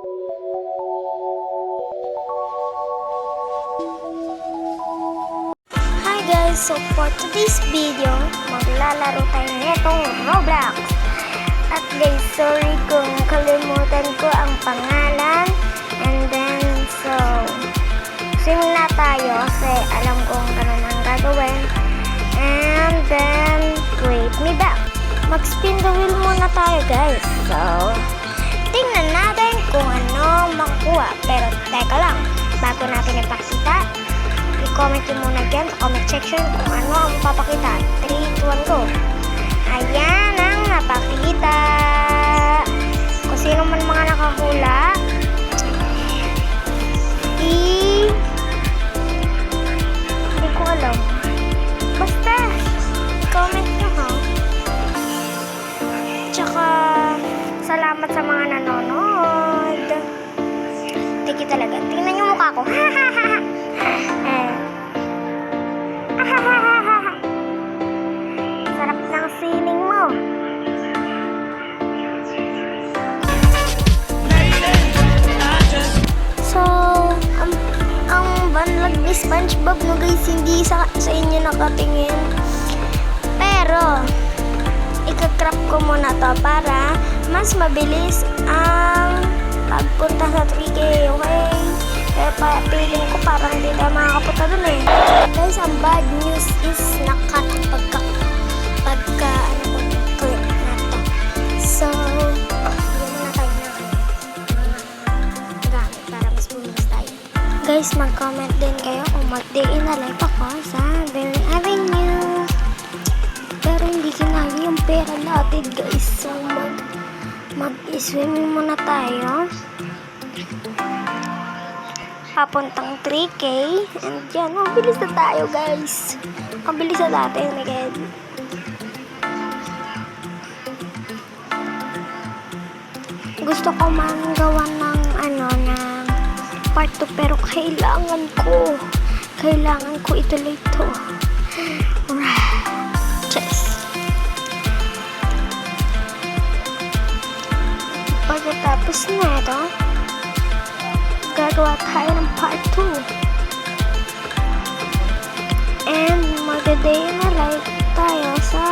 Hi guys! So for today's video, maglalaro tayo nitong Roblox. At guys, sorry kung kalimutan ko ang pangalan. And then, so, simula tayo kasi alam kong ganun ang gagawin. And then, wait me back. Mag-spin the wheel muna tayo guys. So, tingnan natin kung ano makukuha. Pero teka lang, bago natin ipakita, i-comment nyo muna dyan sa comment section kung ano ang papakita. 3, 2, 1, go! Ayan ang napakita! Kung sino man mga nakahula, hindi ko alam. Basta, comment nyo ha. Tsaka, salamat sa mga nanonood. Thank you talaga. Tingnan nyo mukha ko. Sarap ng sining mo. So, ang banlag ni SpongeBob no guys, hindi sa inyo nakatingin. Pero, ika-crop ko muna to para mas mabilis ang pagpunta sa 3K, okay? Kaya feeling ko parang hindi tayo makakapunta dun eh. Guys, ang bad news is nakat click na to. So, hindi na tayo ng gamit para mas bumilis tayo. Guys, mag-comment din kayo kung mag-day in a life ako sa Berry Avenue. Pero hindi kinaya yung pera natin guys. So, mag-swimming muna tayo. Papuntang 3K. And yan, mabilis na tayo guys. Mabilis na natin, Miguel. Gusto ko man gawa ng ng part 2 pero kailangan ko ituloy ito. Cheers. Pagkatapos na ito, gagawa tayo ng part 2. And mag-day na live tayo sa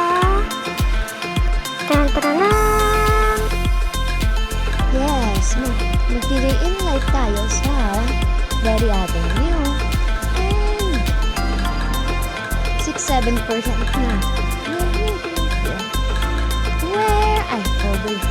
tan-tanan. Yes, mag-day in live tayo sa Berry Avenue. And 6-7% na. Where I hold it.